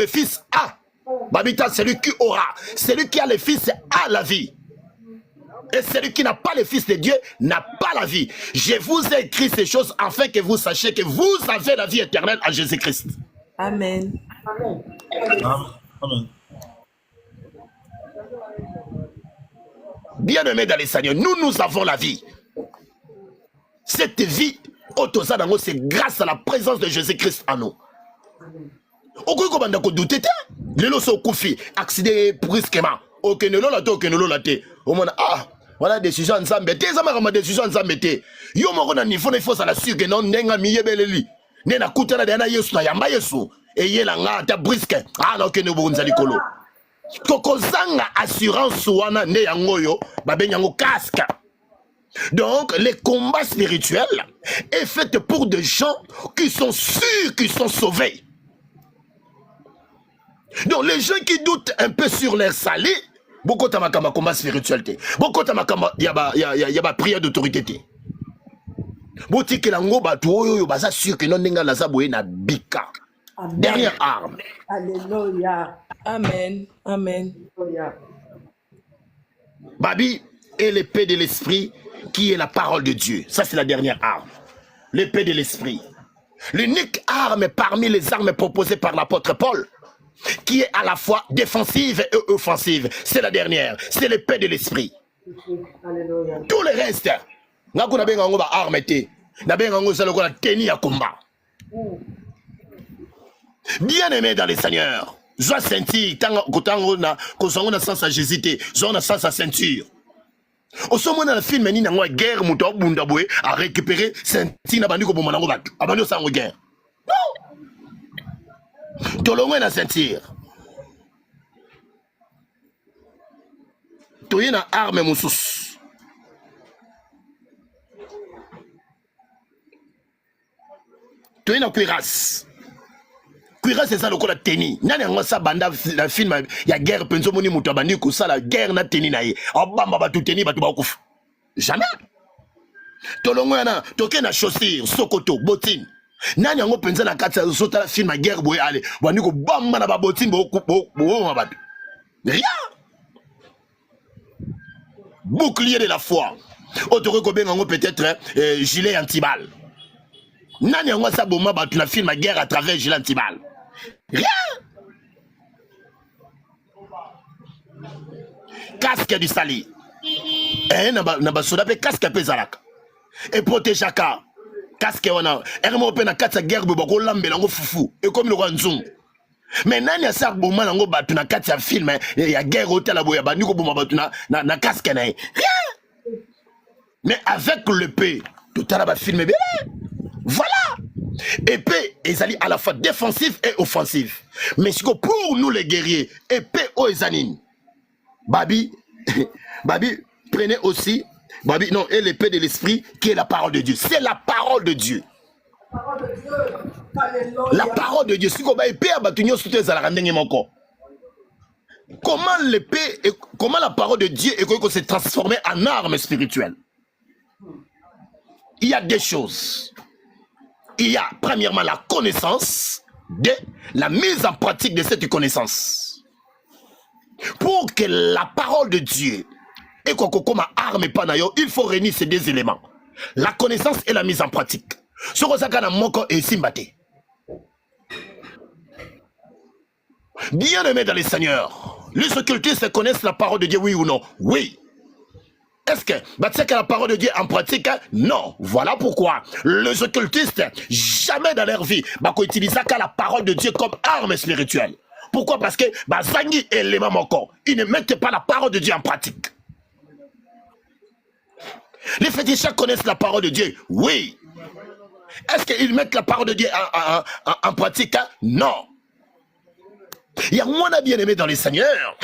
le Fils a. Babita, celui qui aura. Celui qui a le Fils a la vie. Et celui qui n'a pas le Fils de Dieu n'a pas la vie. Je vous ai écrit ces choses afin que vous sachiez que vous avez la vie éternelle en Jésus-Christ. Amen. Amen. Amen. Bien-aimés dans les Seigneurs, nous avons la vie. Cette vie, c'est grâce à la présence de Jésus-Christ en nous. Okoy ko banda ko douter te lelo so kufi accident brusquement okenelo la to okenelo la te o mona voilà décision nzambe te za ma décision nzambe te yo moko na niveau il faut ça la sûr que non ndenga miyebeleli ne na kutana de na Yesu na yamba Yesu e yela nga ta brusque non ke ne bonza likolo koko zanga assurance wana ne yango yo babenyango casque. Donc, les combats spirituels est fait pour des gens qui sont sûrs qu'ils sont sauvés. Donc, les gens qui doutent un peu sur leur salut, beaucoup de combat spirituel, beaucoup de y a prière d'autorité. Beaucoup de lango batu basa sûr que non nenga la zaboué na bika. Dernière arme. Alléluia. Amen. Amen. Alléluia. Babi est l'épée de l'esprit qui est la parole de Dieu. Ça, c'est la dernière arme. L'épée de l'esprit. L'unique arme parmi les armes proposées par l'apôtre Paul, qui est à la fois défensive et offensive. C'est la dernière. C'est l'épée de l'esprit. Alléluia. Tout le reste, bien aimé dans les seigneurs, je dois sentir que sans Jésus, sans sa ceinture. Au sommet dans le film, il y a une guerre à récupérer ceinture na ko bomana ngo batu. Abandi osango guerre. Non. Tolongwe na ceinture. Toye na arme mususu. Toye na cuirasse. Cuirasse c'est ça le la tenue. Nani ngo sa banda la film ya guerre penzo moni muto bandi ko ça la guerre na tenue na ye. Obamba batu tenue batu ba kufu. Jamais. Tolongwe na toke na chaussure, sokoto, bottine. Nani ngo penza na kata sota la film ya guerre boye ale. Bandi ko bamba na ba bottine bo batu. Rien. Bouclier de la foi. Autore ko benga ngo peut-être gilet anti-balle. Nani ngo sa boma batu na film ya guerre à travers gilet anti-balle. Rien. Casque du sali. Naba soda pe casque pe zalaka. Et protégaka. Casque wana. Ermo pe na katsa guerre bo ko lambela ngo fufu. Et comme le roi nzungu. Mais nani a sa boma ngo batu na katsa film ya guerre hôtel la boya bani ko boma batu na casque na. Rien. Mais avec l'épée, tout à l'heure film bien. Voilà. Épée, ils allaient à la fois défensif et offensif. Mais pour nous les guerriers, épée aux anines. Babi, prenez aussi, Babi, non, et l'épée de l'esprit qui est la parole de Dieu. C'est la parole de Dieu. La parole de Dieu. Comment l'épée, comment la parole de Dieu s'est transformée en arme spirituelle? Il y a des choses. Il y a premièrement la connaissance, de la mise en pratique de cette connaissance. Pour que la parole de Dieu et comme arme panayo, il faut réunir ces deux éléments. La connaissance et la mise en pratique. Ce que ça moko et simbate. Bien aimé dans les seigneurs, les occultistes connaissent la parole de Dieu, oui ou non? Oui. Est-ce que la parole de Dieu en pratique? Non. Voilà pourquoi les occultistes, jamais dans leur vie, utilisent la parole de Dieu comme arme spirituelle. Pourquoi? Parce que Zangi et les mamans, ils ne mettent pas la parole de Dieu en pratique. Les fétichistes connaissent la parole de Dieu? Oui. Est-ce qu'ils mettent la parole de Dieu en pratique? Non. Il y a moins bien aimé dans les seigneurs.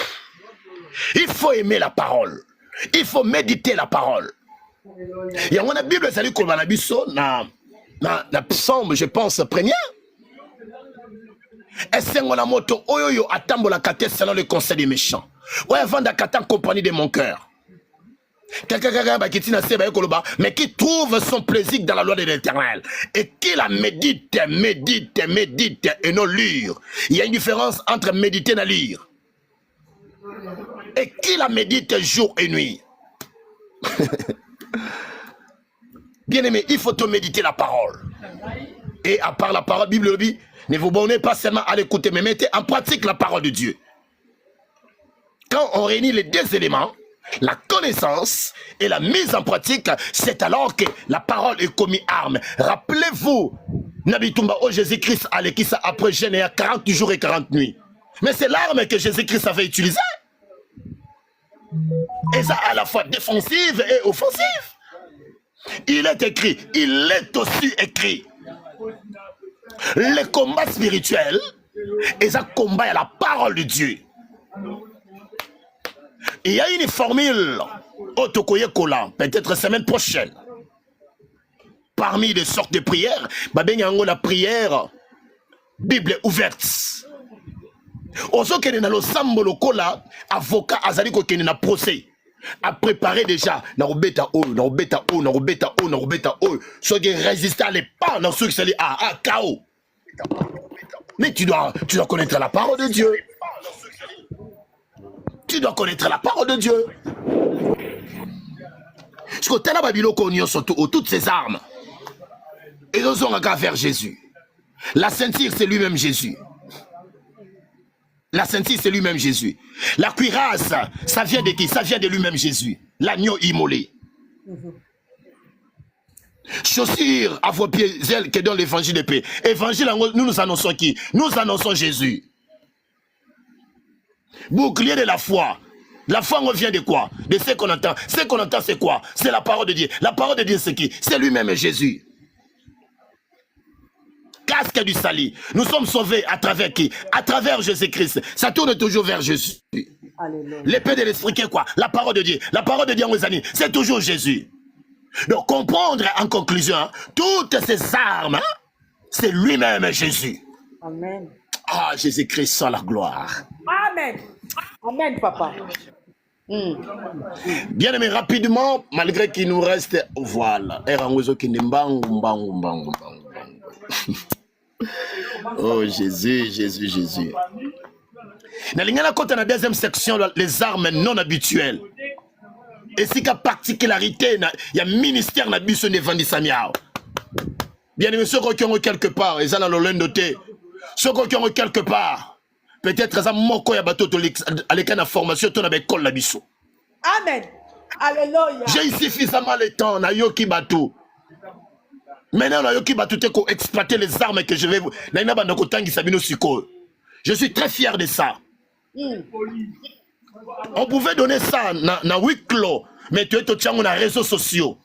Il faut aimer la parole. Il faut méditer la parole. Il y a la Bible, c'est comme la Bible, na psaume, je pense, premier. Et c'est la moto, oyoyo, attends la kate selon le conseil des méchants. Ouais, avant d'accater en compagnie de mon cœur. mais qui trouve son plaisir dans la loi de l'Éternel et qui la médite et non lire. Il y a une différence entre méditer et lire. Et qui la médite jour et nuit. Bien aimé, il faut te méditer la parole. Et à part la parole, Bible dit, ne vous bornez pas seulement à l'écouter, mais mettez en pratique la parole de Dieu. Quand on réunit les deux éléments, la connaissance et la mise en pratique, c'est alors que la parole est comme arme. Rappelez-vous, Nabitumba, oh Jésus-Christ allait qui ça après Genèse 40 jours et 40 nuits. Mais c'est l'arme que Jésus-Christ avait utilisée. Et ça à la fois défensive et offensive. Il est écrit, il est aussi écrit. Le combat spirituel, et ça combat à la parole de Dieu. Il y a une formule, peut-être semaine prochaine. Parmi les sortes de prières, la prière, Bible ouverte. Oso kene na losambo lokola avocat azali ko kene na procès a préparé déjà na robeta o so que résister les pas dans ceux qui s'allient à KO. Mais tu dois connaître la parole de Dieu. Tu dois connaître la parole de Dieu. Je connais la Babylone surtout toutes ces armes. Et nous avons qu'à faire Jésus. La ceinture, c'est lui-même Jésus. La ceinture, c'est lui-même Jésus. La cuirasse, ça vient de qui? Ça vient de lui-même Jésus. L'agneau immolé. Chaussures à vos pieds, celles qui donnent l'évangile de paix. Évangile, nous annonçons qui? Nous annonçons Jésus. Bouclier de la foi. La foi revient de quoi? De ce qu'on entend. Ce qu'on entend, c'est quoi? C'est la parole de Dieu. La parole de Dieu, c'est qui? C'est lui-même Jésus. Casque du salut. Nous sommes sauvés à travers qui? À travers Jésus-Christ. Ça tourne toujours vers Jésus. L'épée de l'esprit, qui est quoi? La parole de Dieu. La parole de Dieu, mes amis, c'est toujours Jésus. Donc, comprendre en conclusion, hein, toutes ces armes, hein, c'est lui-même Jésus. Amen. Ah, Jésus-Christ sans la gloire. Amen. Amen, papa. Bien aimé, rapidement, malgré qu'il nous reste, voilà. Oh Jésus, Jésus, Jésus. Dans la deuxième section, les armes non habituelles. Et c'est qu'à particularité, il y a un ministère n'a biso ne vendissamiao. Bien aimé, ceux qui ont quelque part, ils ont dans le noté. Ceux qui ont quelque part, peut-être ils ont moko ya bateau avec une formation, tu as école la biso. Amen. Alléluia. J'ai suffisamment le temps, na yoki bateau. Maintenant, na yoki bateau, tu peux exploiter les armes que je vais vous. Je suis très fier de ça. On pouvait donner ça dans 8 clos, mais tu es tout dans les réseaux sociaux.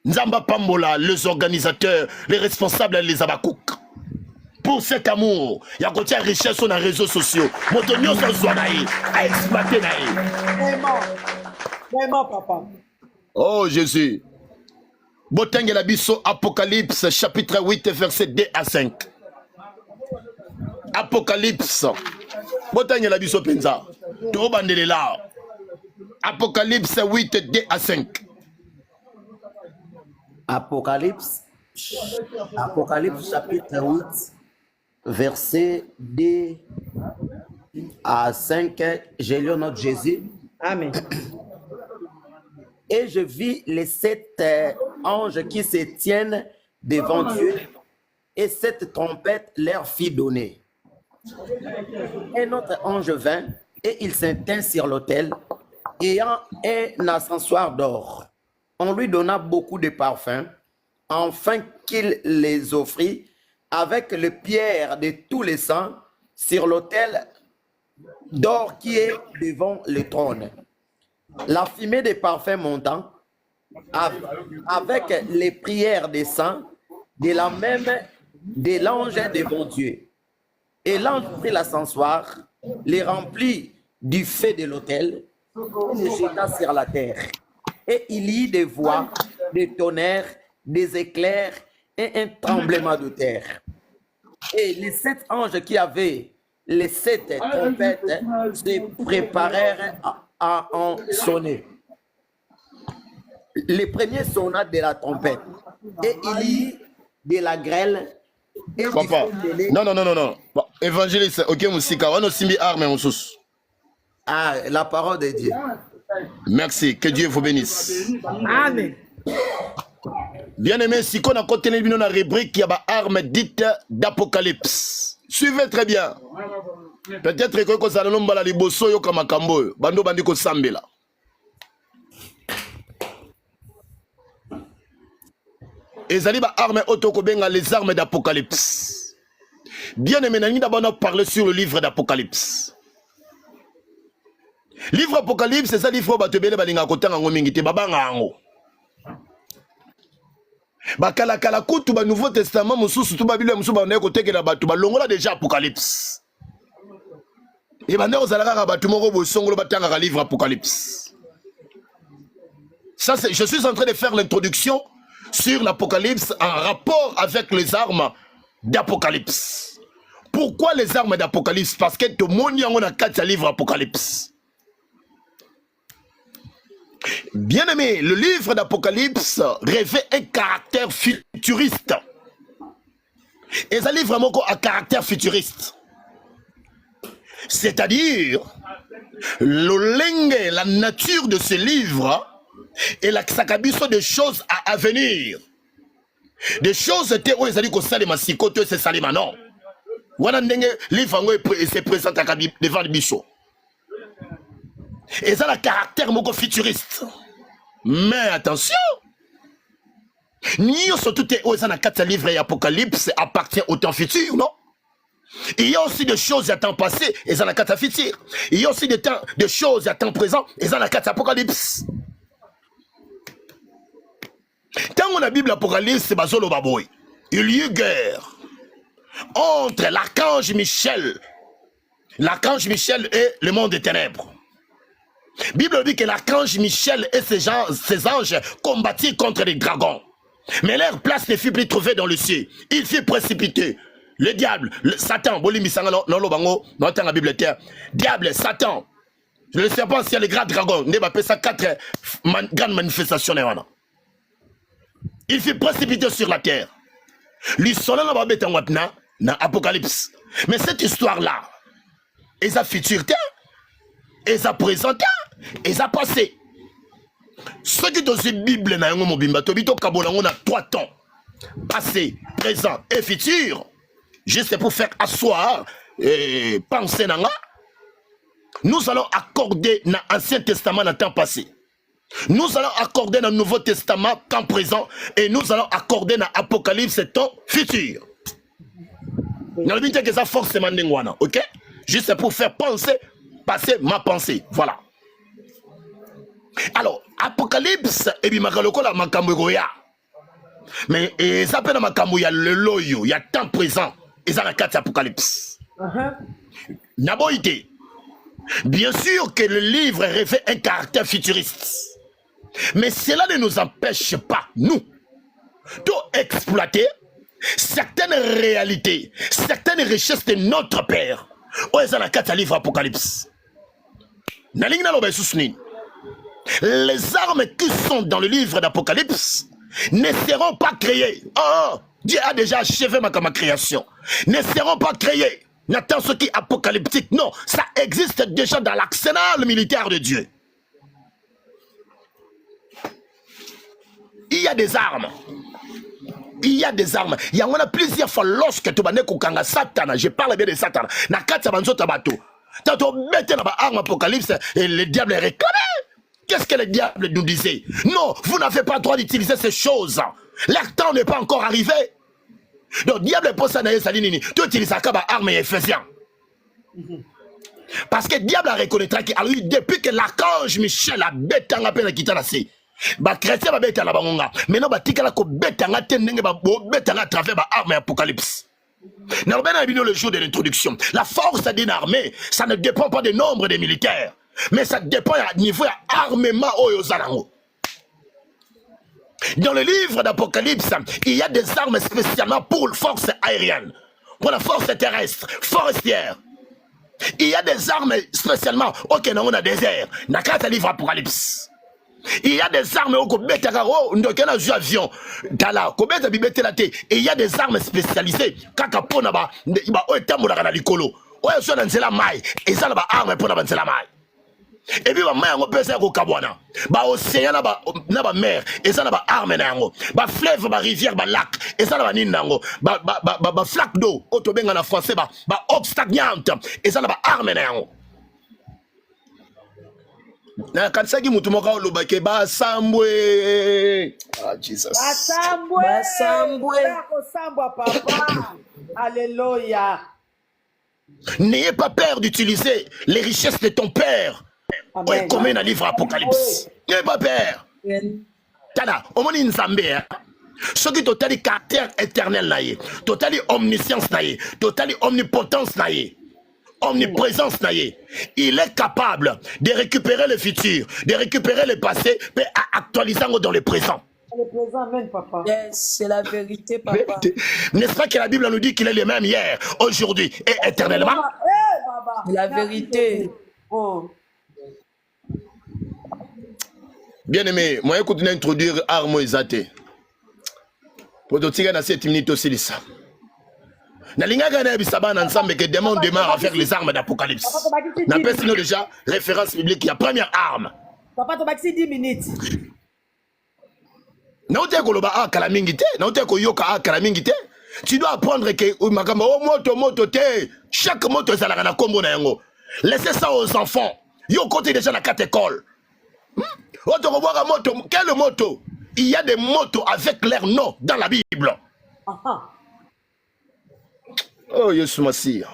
Nzamba Pambola, les organisateurs, les responsables, les abakouk. Pour cet amour, il y a une richesse sur les réseaux sociaux. Motonio sans soinaï, à exploiter naï. Vraiment. Vraiment, papa. Oh Jésus. Boteng la biso Apocalypse, chapitre 8, verset 2 à 5. Apocalypse. Boteng la biso penza. To bandele là. Apocalypse 8, 2 à 5. Apocalypse chapitre 8, verset 2 à 5, j'ai lu notre Jésus. Amen. Et je vis les 7 anges qui se tiennent devant Dieu, et 7 trompettes leur fit donner. Un autre ange vint, et il s'intint sur l'autel, ayant un ascensoir d'or. On lui donna beaucoup de parfums, afin qu'il les offrit avec les pierres de tous les saints sur l'autel d'or qui est devant le trône. La fumée des parfums montant, avec les prières des saints, de la même de l'ange devant Dieu. Et l'ange prit l'ascensoir, les remplit du feu de l'autel, et les jeta sur la terre. Et il y eut des voix, des tonnerres, des éclairs et un tremblement de terre. Et les 7 anges qui avaient les 7 trompettes se préparèrent à en sonner. les premiers sonates de la trompette. Et il y a de la grêle. Et Papa, non. Bon, évangéliste, ok, Moussika, on a aussi arme en sous. Ah, la parole de Dieu. Merci, que Dieu vous bénisse. Amen. Bien aimé, si on a continué la rubrique, il y a arme dite d'Apocalypse. Suivez très bien. Peut-être que ça ne pas la liboso yo comme Kambo, bando bandiko sambela. Et ça ba arme autokobenga les armes d'Apocalypse. Bien aimé, nous d'abord parler sur le livre d'Apocalypse. Livre Apocalypse, c'est ça livre batebele balinga kotanga ngomingite babanga ngo. Bakala kala kutu ba Nouveau Testament mususu tu ba Bible mususu ba na kotekela batu ba longola déjà Apocalypse. Et bande ozalaka batu moko bosongolo batanga livre Apocalypse. Ça c'est, je suis en train de faire l'introduction sur l'Apocalypse en rapport avec les armes d'Apocalypse. Pourquoi les armes d'Apocalypse? Parce que tout le monde a 4 livres Apocalypse. Bien aimé, le livre d'Apocalypse revêt un caractère futuriste. Et ça livre vraiment à caractère futuriste. C'est-à-dire, la nature de ce livre et la sakabiso de choses à venir. Des choses étaient où ils allaient qu'on s'allait massikoto et c'est salima non. Voilà ndenge livre se présente devant le bichot. Et ça a le caractère moko futuriste. Mais attention, nous surtout où ça a 4 livres et Apocalypse appartient au temps futur, non? Il y a aussi des choses à temps passé et ça a 4 futur. Il y a aussi des choses à temps présent et ça a 4 Apocalypse. Quand on a la Bible Apocalypse, c'est Bazolo Baboy. Il y a eu guerre entre l'archange Michel. L'archange Michel et le monde des ténèbres. La Bible dit que l'archange Michel et ses anges combattirent contre les dragons. Mais leur place ne fut plus trouvée dans le ciel. Il fut précipité. Le diable, Satan, la Bible terre. Diable, Satan, le serpent, c'est le grand dragon. On appelle ça 4 grandes manifestations. Il fut précipité sur la terre. L'histoire dans Apocalypse. Mais cette histoire-là, elle a futur temps, elle a présent temps, elle a passé. Ce qui est dans cette Bible, on a 3 temps. Passé, présent et futur. Juste pour faire asseoir et penser dans nous allons accorder dans l'Ancien Testament le temps passé. Nous allons accorder dans le Nouveau Testament temps présent et nous allons accorder dans l'Apocalypse temps futur. Nous allons dire que ça forcément n'engouana, ok? Juste pour faire penser, passer ma pensée, voilà. Alors, Apocalypse, et bien makaloko la makamboya. Mais ça peut makambo, il y a le loyo, il y a temps présent, et ça la 4 Apocalypse. Naboïté. Bien sûr que le livre revêt un caractère futuriste. Mais cela ne nous empêche pas, nous, d'exploiter certaines réalités, certaines richesses de notre Père. Oh, ils ont la 4 livres Apocalypse. Les armes qui sont dans le livre d'Apocalypse ne seront pas créées. Oh, Dieu a déjà achevé ma création. Ne seront pas créées. N'attends ce qui est apocalyptique. Non, ça existe déjà dans l'arsenal militaire de Dieu. Il y a des armes. Il y a des armes. Il y en a plusieurs fois lorsque tu vas kukanga Satan. Je parle bien de Satan. Na kata banzo tabato. Tanto bête na ba arme apocalypse et le diable est réclamé. Qu'est-ce que le diable nous disait? Non, vous n'avez pas le droit d'utiliser ces choses. Leur temps n'est pas encore arrivé. Donc, diable est ça dans Salinini. Tu utilises ça comme arme éphésienne. Parce que diable a reconnaîtra que alors, depuis que l'archange Michel a bête en appel à quitter la C. Ba chrétien ba bête à la bangonga. Maintenant ba tikala ko bête en attending ba bête en à travers ba arme apocalypse. N'a pas le jour de l'introduction. La force d'une armée, ça ne dépend pas du nombre de militaires, mais ça dépend du niveau d'armement au Zarango. Dans le livre d'Apocalypse, il y a des armes spécialement pour la force aérienne, pour la force terrestre, forestière. Il y a des armes spécialement au Kénon, on a désert. N'a qu'à livre Apocalypse. Il y a des armes au Kobeta Karo, ndokena avion. Dala, Kobeta bibete la te. Et il y a des armes spécialisées. Kakapona ba, ba oetamu la likolo. Oya so na nzela mai. Et ça ba arme pour na nzela mai. Et puis ba mai ngo pesa ko kabwana. Ba océan na ba mer. Et ça ba arme na ngo. Ba fleuve, ba rivière, ba lac. Et ça ba nini nango. Ba flaque d'eau. Otobenga na français ba obstagnante. Et ça ba arme na ngo. Na katsaki mutu moka olobake basambwe. Ah Jesus. Basambwe. Basambwe papa. Alléluia. N'ayez pas peur d'utiliser les richesses de ton père. Ouais, comme un livre Apocalypse. N'ayez pas peur. Tada, omoni nzambe. Ce qui totali caractère éternel naïe, totali omniscience naïe, totali omnipotence naïe. Omniprésence naïe. Il est capable de récupérer le futur, de récupérer le passé, mais à actualiser dans le présent. Le présent, amen, papa. Yes, c'est la vérité, papa. N'est-ce pas que la Bible nous dit qu'il est le même hier, aujourd'hui et éternellement? C'est la vérité. Oh. Bien aimé, moi écoute d'introduire Armo Ezate. Pour te tirer dans 7 minutes aussi de ça. Nalinga na bisabana ensemble que demain on démarre à faire les armes d'Apocalypse. N'a pas sinon déjà référence biblique, il y a première arme. Papa, tu vas 10 minutes. Naote ko loba akala mingi te, naote ko yoka akala mingi te. Tu dois apprendre que makamba o moto te, chaque moto ezalaka na kombo na yango. Laissez ça aux enfants. Yo côté déjà na 4 écoles. Auto ko boka moto, quelle moto? Il y a des motos avec leur nom dans la Bible. Oh, Yesu Massia.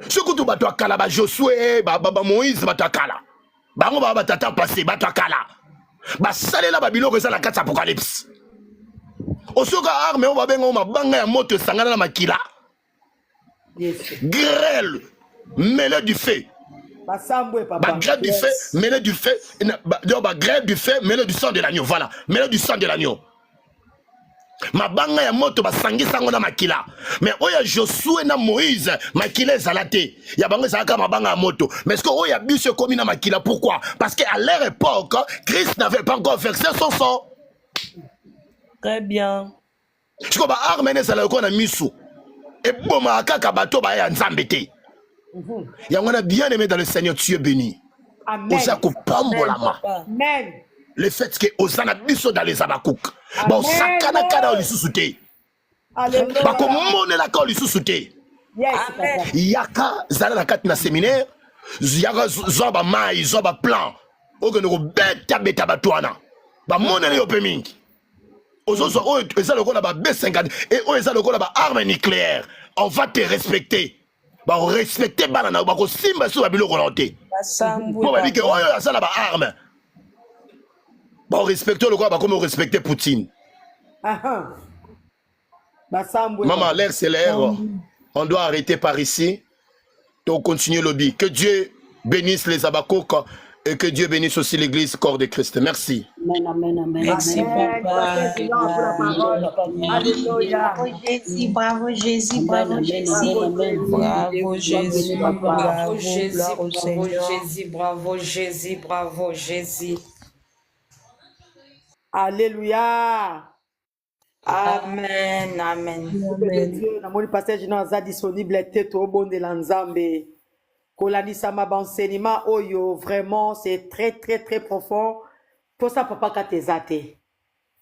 Ce que tu bato akala ba Josué, ba Moïse bato akala. Bango ba tata passé bato akala. Ba salela ba biloko za la 4 Apocalypse. Osoka arme on va benga ma banga ya moto sangana na makila. Grêle mêlée du feu. Ba grêle du feu, mêlée du feu, ba grêle du feu, mêlée du sang de l'agneau. Voilà, mêlée du sang de l'agneau. Ma banga ya moto ba sangi sango na makila. Mais oya Josué na Moïse makila ezalate. Ya bango ezalaka ma banga ya moto. Mais est-ce que oya biso komi na makila? Pourquoi? Parce qu'à leur époque, Christ n'avait pas encore versé son sang. Très bien. Tu vois, arme ezala ko na misu. Et boma kaka bato ba ya nzambe te. Ya ngona bien aimé dans le Seigneur, tu es béni. Amen. Osa ko pambola ma. Amen. Le fait que osana biso dans les abakouk. Bon sakana kana lisusu te. Alléluia. Ba ko monela ka lisusu te. Yes, Amen. papa. Yaka zala na kati na séminaire, yaka zoba mai, zoba plan. Oke no beta beta batwana. Ba monela yo pe mingi. Ozozo o ezalo ko na ba B50 et o ezalo ko na ba arme nucléaire. On va te respecter. Ba respecter banana ba ko simba so ba biloko na te. Basambwe, Bon ba bi ke papa. oyo azala ba arme. Bon, respectons le quoi, comme on respectait Poutine. Maman, l'air c'est l'air. On doit arrêter par ici. Donc, continuer le lobby. Que Dieu bénisse les Abakouk et que Dieu bénisse aussi l'église corps de Christ. Merci. Amen, amen, amen. Merci, papa. Alléluia. Bravo Jésus, bravo Jésus. Bravo Jésus, bravo Jésus, Bravo Seigneur. Jésus, bravo Jésus, bravo Jésus. Alléluia. Amen, amen. Dieu, namoni passage non za disponible te to bonde la nzambe. Kolanisa ma enseignement oyo vraiment c'est très très très profond. Pour ça papa katezate.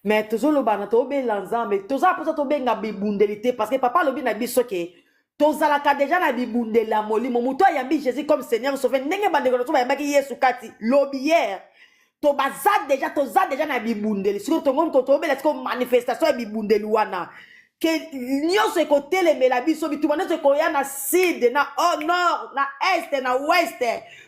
Mais toujours le bana to be la nzambe, to za pour ça to benga bibundelité parce que papa lobi na biso ke to za la déjà na bibundela molimo muto yambi Jésus comme Seigneur sauveur ndenge bande ko to ba yamaki Yesu kati lobi hier. To baza déjà na bibundeli siko to ngon ko to bela siko manifestation ya bibundeli wana ke nyonso ekotelemela biso bituma nyonso ekoya na sud na au nord na est na ouest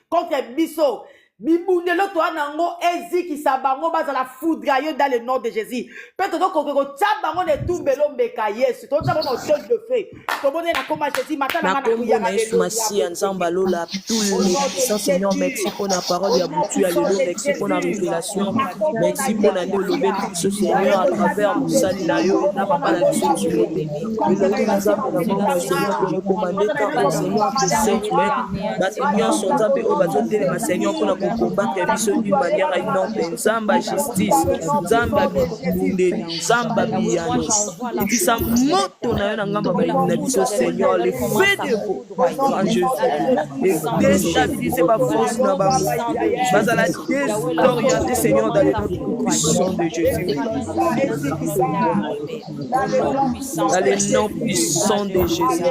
contre biso bibundelo to anango ezikisa bango bazala foudra yo dans le nom de Jésus peut-être ko taba ngo ne tumbelo mbeka Yesu to taba ngo chose de fait to bonne na koma Jésus matin na Kombo na Yesu Masiya nzamba lola tous les puissants Seigneur, merci pour la parole ya butu ya lelo, merci pour la révélation, merci pour la lever ce Seigneur à travers musali na yo na papa na biso tu es béni. Le nzamba na bongo Seigneur pour recommander tant au Seigneur de cette main, ba Seigneur son nzambe o bazotele ma Seigneur pour la combattre biso d'une manière énorme. Nzamba justice, Nzamba bibundeli, Nzamba biyano. Et puis ça moto na yo na ngamba na biso Seigneur, le fait de vous en Jésus. Et déstabiliser ma force na ba. Vas à la désorienter Seigneur dans le nom puissant de Jésus. Dans le nom puissant de Jésus.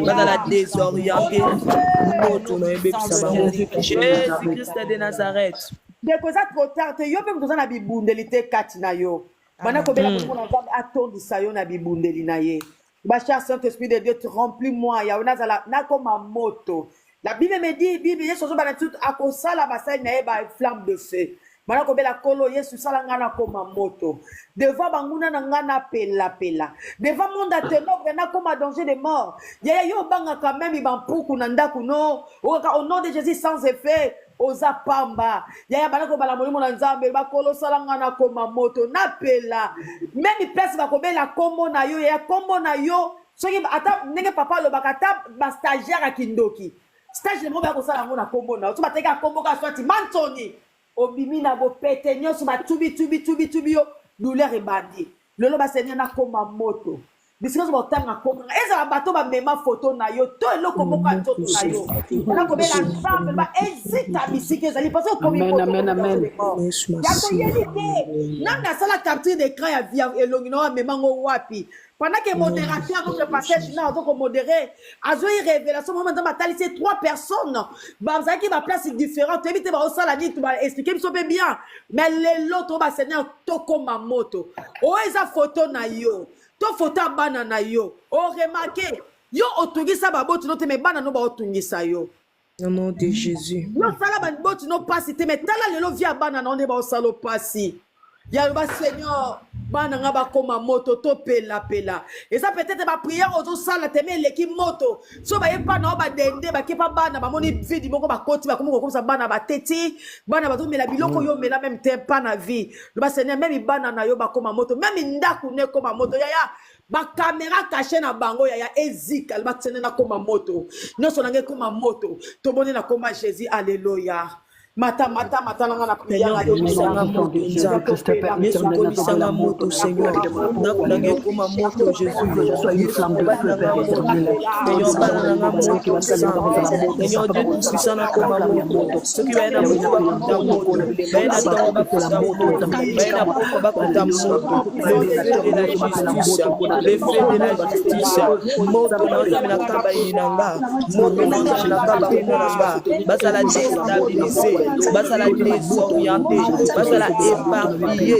Vas à la désorienter. Jésus-Christ de Nazareth. Deko za trop tard te yo pe mtoza na bibundeli te kati na yo. Bana ko bela ko na nzambe atondisa yo na bibundeli na ye. Ba cher Saint-Esprit de Dieu, remplis-moi ya onazala na koma moto. La Bible me dit, Bible yeso zo bana tout akosala basai na ye ba flamme de feu. Bana ko bela kolo Yesu sala ngana koma moto. Devant banguna na ngana pela. Devant monde à ténèbres na koma danger de mort. Ya yo banga quand même ibampuku na ndaku no. Au nom de Jésus sans effet. Oza pamba yaya banako bala molimo na nzambe bakolo salanga na koma moto na pela même place bakobela kombo na yo ya kombo na yo soki ata ndenge papa lo bakata ba stagiaire akindoki stage le mo ba ko sala ngo na kombo na so bateka kombo ka swati mantoni obimi na bo pete nyoso ba tubi yo douleur ebandi lelo ba senya na koma moto bisika zo botanga kombo eza bato ba mema photo na yo to eloko moko nzoto na yo na ko bela nzambe ba ezita bisika ezali parce que komi photo amen ya ko yelite nanga sala capture d'écran ya via elongi no mema ngo wapi pendant que modérateur comme le pasteur na donc modérer azo y révélation moment dans batali c'est 3 personnes ba zaki ba place différente éviter ba osala ni tu ba expliquer biso pe bien mais l'autre ba seigneur to koma moto o eza photo na yo to photo bana na yo o remarqué yo otungisa ba botu no te me bana no ba otungisa yo au nom de Jésus yo sala ba botu no pasi te me tala lelo via bana na on ba osalo pasi ya ba seigneur bana nga ba koma moto to pela et ça peut-être ba prière ozo sala te me leki moto so ba yepa na ba dende ba kepa bana ba moni vidi moko ba koti ba komo comme ça bana ba teti bana ba to mela biloko yo mela même te pas na vie le ba seigneur même bana na yo ba koma moto même ndaku ne koma moto ya ba caméra cachée na bango ya ezika ba tsene na koma moto nyonso nange koma moto to boni na koma Jésus alléluia Mata na prière à Dieu. Moto Seigneur. N'a comme moto Jésus. Sois une flamme de feu, Père éternel. Seigneur Dieu puissant na comme moto. Ce qui va être moto. Le fait de la justice. Moto na kaba inanga. Moto na kaba inanga. Basala déstabiliser. Basala désorienté, basala éparpillé,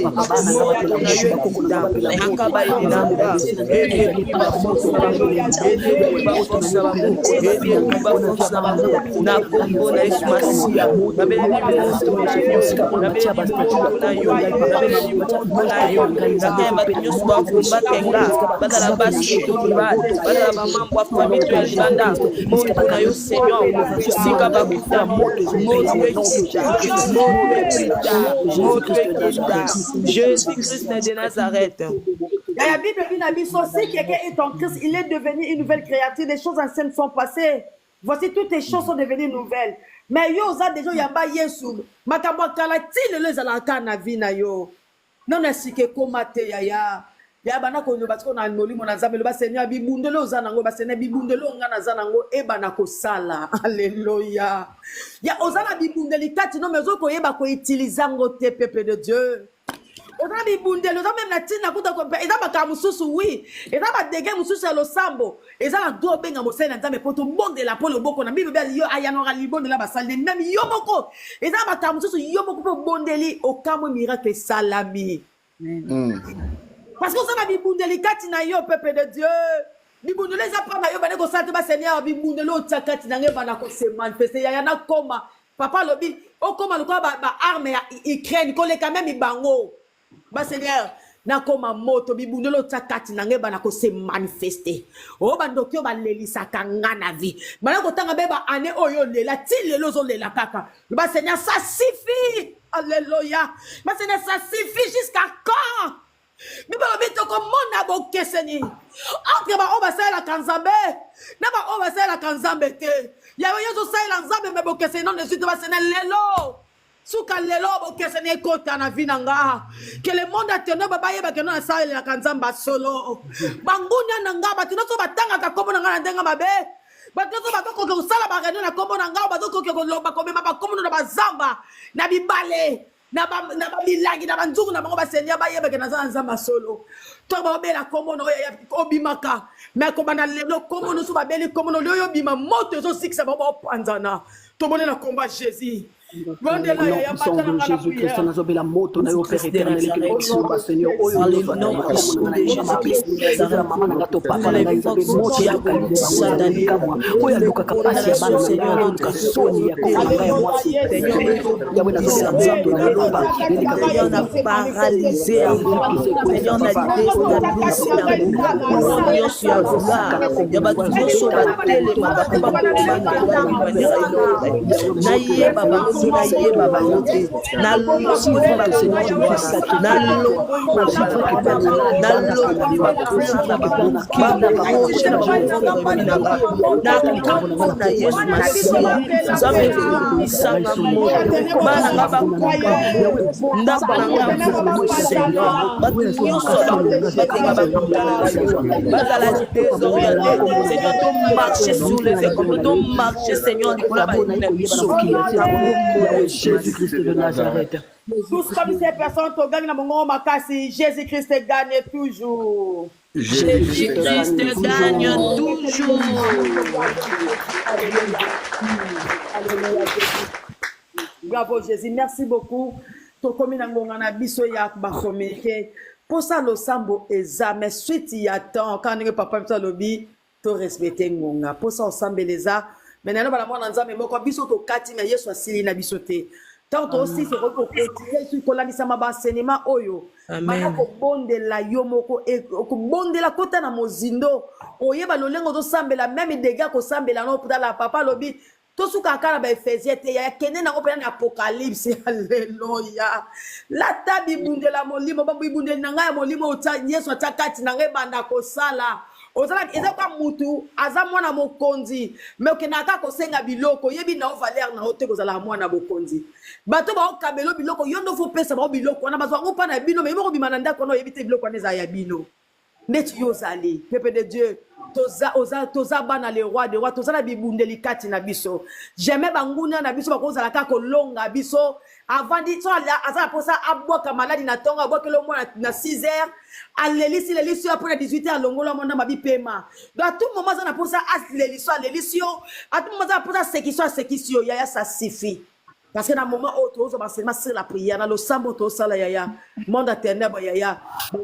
Jésus-Christ de Nazareth. La Bible dit si quelqu'un est en Christ, il est devenu une nouvelle créature. Les choses anciennes sont passées. Voici toutes les choses sont devenues nouvelles. Mais yo za déjà yamba yesu. Makambo kala ti le zalaka na vie na yo. Non asike komate yaya. Ya bana ko no batko na molimo na nzambe le ba seigneur bibundelo zanango ba seigneur bibundelo ngana zanango e bana ko sala alléluia ya ozana bibundeli kati no mezo ko yeba ko utiliser ngo te peuple de Dieu ozana bibundelo za même na tina kuta ko eza ba mususu oui eza ba dege mususu ya losambo eza na do benga mosai na nzambe poto bonde la polo boko na bible yo ayano ra libonde la ba salde même yo moko eza ba mususu yo moko po bondeli o kamo miracle salami parce que ça na bibundeli kati na yo peuple de Dieu bibundeli za pa na yo bane ko sante ba seigneur bibundeli o tsakati na nge bana ko se manifester ya na koma papa lobi o koma lo ba arme ya Ukraine ko le quand même ibango ba seigneur na koma moto bibundeli o tsakati na nge bana ko se manifester o bandoki o ba lelisa kanga na vie bana ko tanga be ba ane oyo lela ti lelo zo lela kaka ba seigneur ça suffit alléluia ba seigneur ça suffit jusqu'à quand Bibelo bito ko mona bo keseni. Entre ba oba sa la kanzambe. Na ba oba sa la kanzambe te. Ya yo zo sa la nzambe me bo keseni non de suite ba sene lelo. Suka lelo bokese ne kota na vie na nga. Que le monde ateno baba yeba ke no asale la kanzamba solo. Bangunya na nga batino so batanga ka komo na nga na ndenga mabe. Batino so batoko ko sala ba na komo na nga batoko ko loba ko ba komo na bazamba na bibale. Na bilangi na banzungu na bango basenya ba yeba ke na nzamba solo. To ba bela komo no ya obimaka. Mais ko bana lelo komo no so ba beli komo no yo bima moto so siksa ba panzana. To bone na combat Jésus. Jésus-Christ, nous avons la moto, nous avons fait éternel, Seigneur, Jésus-Christ de Nazareth. Tous comme ces personnes qui gagnent dans mon makasi, Jésus-Christ gagne toujours. Jésus-Christ gagne toujours. Bravo Jésus, merci beaucoup. To komi na ngonga na biso ya ba communiquer. Pour ça le sambo eza mais suite il y a temps quand ne papa msa lobi to respecter ngonga. Pour ça ensemble les a mais nana bala mwana nzambe moko biso to kati na Yesu asili na biso te. Tant aussi c'est pour continuer sur kolandisa ma enseignement oyo. Amen. Ko bonde la yo moko e ko bonde la kota na mozindo. Oyeba lolengo to sambela même dégâts ko sambela no puta la papa lobi. Tout ce qu'on a fait Éphésiens, il y a quelqu'un qui a Apocalypse. Alléluia. La table bunde la molimo, babu bunde nanga molimo uta Yesu atakati nanga banda kosala. Ozala ezaka mutu aza mwana mokonzi mais okenaka kosenga biloko yebi na valeur na ote kozala mwana mokonzi. Bato ba okabelo biloko yondo fo pesa ba biloko na bazwa ngo pana bino mais moko bimana ndako no yebi te biloko neza ya bino. Neti yozali peuple de Dieu. Toza bana le roi de roi toza na bibundeli kati na biso jamais banguna na biso bakozala ka kolonga biso avant dit so aza posa abwaka maladi na tonga abwakelo mwana na 6h alelisi lelisi après 18h longola mwana mabi pema donc à tout moment aza na posa alelisi à tout moment aza posa sekisio yaya ça suffit. Parce que dans le moment où tu as fait la prière, dans le sambo, tu as fait la monde à ténèbres, yaya,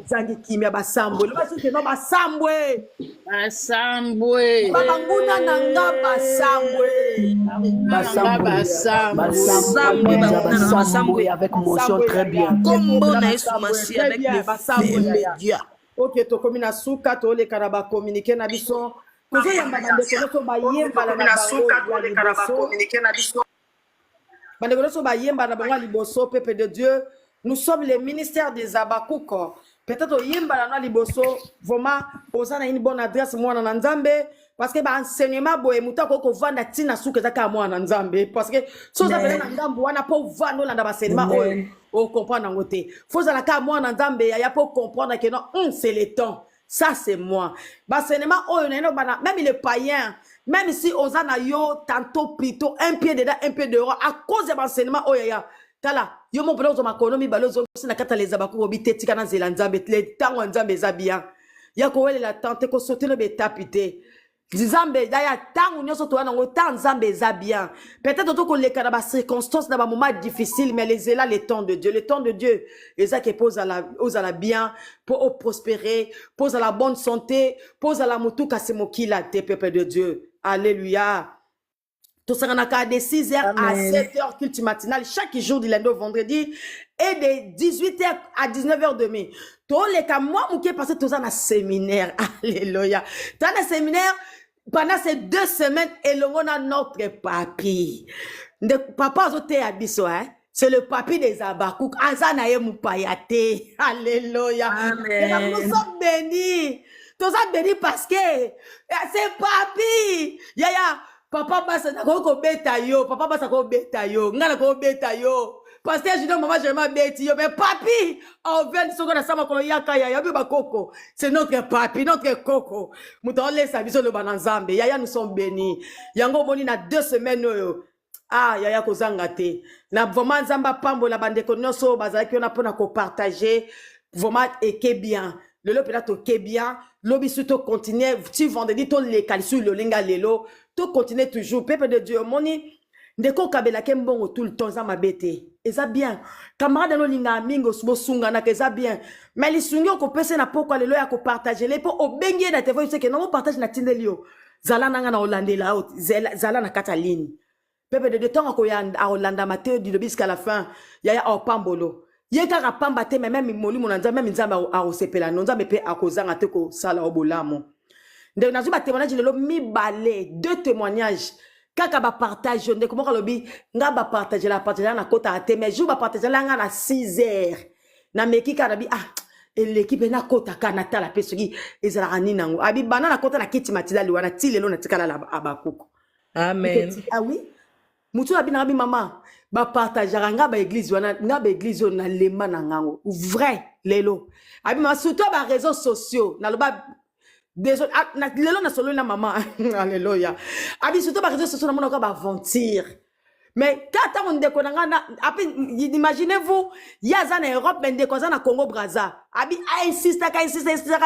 zangi kimia basambo. Le basi que non basambwe. Basambwe. Babanguna nanga basambwe. Basambwe avec motion très bien. Comme on a essoumasi avec les médias. Ok, to komina suka to le karaba communiquer na biso. Kozo yamba bande ko ba yemba la suka to le karaba communiquer na biso. Peuple de Dieu, nous sommes les ministères des Abakouk. Peut-être yemba na liboso vraiment osana une bonne adresse moi na nzambe parce que ba enseignement boye mutako ko vanda tina suke zaka moi na nzambe parce que so za pele na ngambo wana po vanda na ba enseignement o comprendre ngote faut za la ka moi na nzambe ya pour comprendre que non c'est le temps. Ça c'est moi. Enseignement même les païens. Même si on a yo tantôt plutôt un pied dedans, un pied dehors, à cause de l'enseignement, oh ya, tala, yo mon balozo makonomi balozo na kata les abakou obite tika na zelanza betle tango nzambe zabia. Ya ko wele la tante ko sauter le betapité. Nzambe daya tango nyoso to na ngota nzambe zabia. Peut-être to ko le kana ba circonstances na ba moment difficile mais les là le temps de Dieu, le temps de Dieu. Et ça qui pose à la bien pour prospérer, pose à la bonne santé, pose à la mutu kasemokila te peuple de Dieu. Alléluia. Tout ça, on a de 6h à 7h culte matinal chaque jour du lundi au vendredi et de 18h à 19h30. Tous les cas, moi, je passé tout ça dans le séminaire. Alléluia. Dans le séminaire, pendant ces 2 semaines, et on a notre papi. Le papa, c'est le papi des Abakouk. Azanaye Moupayate. Alléluia. Amen. Nous sommes bénis. Tout ça béni parce que c'est papi. Yaya, papa basa na ko beta yo, papa basa ko beta yo, ngala ko beta yo. Pasteur Junior, maman, je m'abêtis. Mais papi, on vient de se faire ça, on y a coco. C'est notre papi, notre coco. Mouton laisse sa vision de Bananzambe. Yaya, nous sommes bénis. Yango Moni, na 2 semaines. Ah, Yaya Kozangate. Na vraiment Zamba Pambo, la bande konoso, bazaki, on a pour nous partager. Vraiment, et que bien. Le lot peut-être ok bien. L'obi surtout continue. Tu vendredi, ton les calcium, le linga lelo. Tu continues toujours. Peuple de Dieu, moni. Ndeko kabela kembongo tout le temps ça m'a bêté. Et ça bien. Camarade no linga mingo subo sunga na keza bien. Mais les sungi ko pese na poko lelo ya ko partager les po obengi na TV c'est que non partage na tindelio. Zala nanga na Hollande la haute. Zala na Cataline. Peuple de temps ko ya a Hollande Mathieu du jusqu'à la fin. Yaya o pambolo. Yeka ka pamba te même moli monanza même nzamba a osepela nonza mepe akozanga te ko sala obolamo. Ndeko nazo ba témoignage lelo mi balé 2 témoignages. Kaka ba partage ndeko moko lobi nga ba partage la partage na kota ate mais jour ba partage la nga na 6 heures. Na meki ka nabi et l'équipe na kota kanata la pesogi ezala rani nango. Abi bana na kota na kiti matila liwana tilelo na tikala la abakuko. Amen. Ah oui. Mutu abi na abi mama ba partage nga ba église wana nga ba église na lema na ngango. Vrai lelo. Abi ma surtout ba réseaux sociaux na loba désolé lelo na solo na maman. Alléluia. Abi surtout ba réseaux sociaux na mona ko ba aventure. Mais quand on déconne imaginez-vous yaza na Europe mais déconne na Congo Brazza. Abi insiste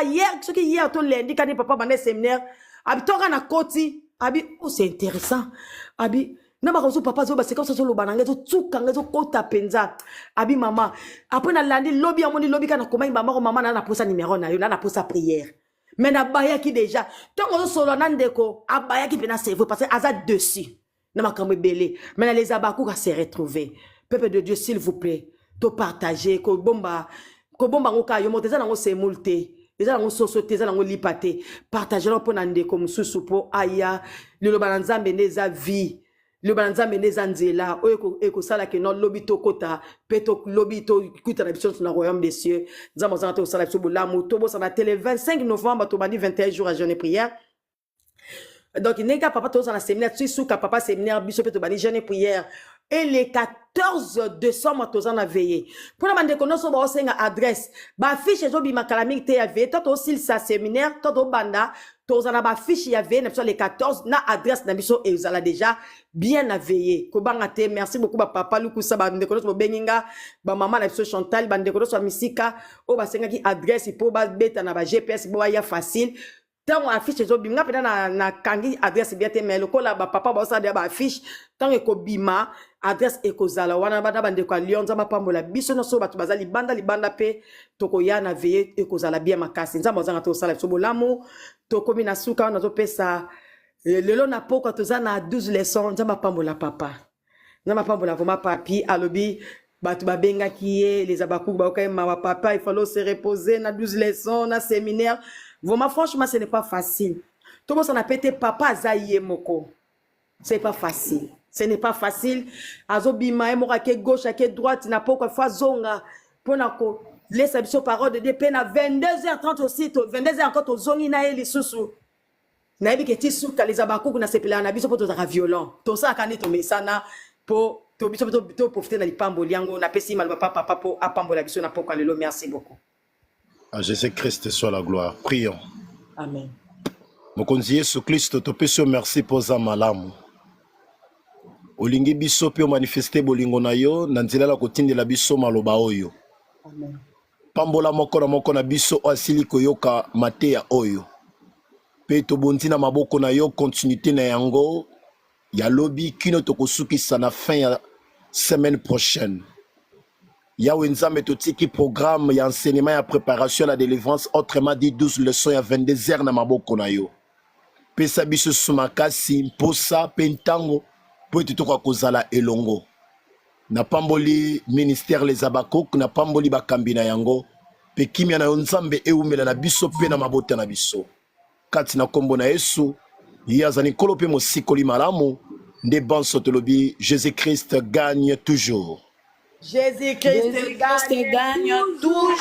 hier ce qui hier ton lundi quand papa bandé séminaire. Abi tonga na koti. Abi oh c'est intéressant. Abi na ba kozo papa zo ba c'est comme ça lo bananga zo tsuka zo kota penza. Abi maman après na lundi lobby amoni lobby kana koma maman na posa numéro na yo na posa prière. Mais na baya ki déjà tant on solo nandeko abaya ki pena cerveau parce que aza dessus na makambo belé mais na les abakou ka se retrouver peuple de Dieu s'il vous plaît to partager ko bomba ngoka yo moteza na ngo se multe eza na ngo sosote eza na ngo lipate partager lo pona ndeko mususu po aya le bananzambe neza vie le bananzambe neza nzela o eko sala ke non lobito kota peto lobito kuta na biso na royaume des cieux nzambo zanga to sala biso bolamu to bo sana télé 25 novembre to bandi 21 jours à jeûne et prière. Donc il n'est qu'à papa tous en séminaire tu sous papa séminaire biso peto bandi jeûne et prière et les 14 décembre tous en a veillé pour la bande kono so ba osenga adresse ba fiche zo bi makalamik te ya veillé toto aussi sa séminaire toto banda tous en a ba fiche ya veillé les 14 na adresse na biso et vous allez déjà bien à veiller ko banga te merci beaucoup ba papa lukusa ba bande kono so benginga ba maman na biso Chantal bande kono so misika o ba senga ki adresse pour ba beta na ba GPS bo ya facile. Tant affiche zo bimga pena na kangi adresse bien te mais le kola ba papa ba sa de ba affiche tant ko bima adresse ekozala wana bana bande ko Lyon za mapambola biso no so batu bazali libanda pe toko ya na veiller ekozala bien makasi nzamba zanga to sala so bolamu to komi na suka na zo pesa lelo na poko to za na 12 leçons nzamba pambola papa nzamba pambola vraiment papi alobi batu babenga kié les abakou ba ka ma papa il faut se reposer na 12 leçons na séminaire. Vraiment, franchement, ce n'est pas facile. Tout le monde s'en a pété papa Zaïe Moko. Ce n'est pas facile. Ce n'est pas facile. Azobima, mora ke gauche, ke droite, n'a pas quoi faire zonga. Pour nako, laisse la parole de Dieu, à 22h30 aussi, 22h encore, au zongi na eli susu. Na ebi ke ti souka, les abakou, na sepela, na biso pour tout violent. Tout ça, quand on met ça, na, pour, to biso, to profiter na lipambo, liango, na pesi, malba papa, pour apambo la biso, na poko, lelo, merci beaucoup. À Jésus-Christ soit la gloire. Prions. Amen. Mokonzi Yesu Christ, topesi merci pour za malamu. Olingi biso pe manifester bolingo na yo na nzela la kotindela biso maloba oyo. Amen. Pambola moko na biso asili koyoka mateya oyo. Pe tobondi na maboko na yo continuité na yango ya lobi kino tokosukisa na fin ya semaine prochaine. Yahweh Nzambe totiki programme ya enseignement ya préparation à la délivrance autrement dit 12 leçons ya 22 heures na maboko na yo. Pesa biso sumakasi mposa pentango po tutoka kozala elongo. Na pamboli ministère les abakok na pamboli bakambi na yango pe kimia na Nzambe eumela na biso pe na mabota na biso. Kati na kombo na Yesu yazani kolo pe mosikoli malamu nde banso tolobi Jésus-Christ gagne toujours. Jésus-Christ gagne toujours.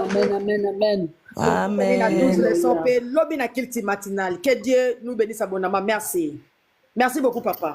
Amen. Amen. Que Dieu nous bénisse abondamment. Merci. Merci beaucoup, papa.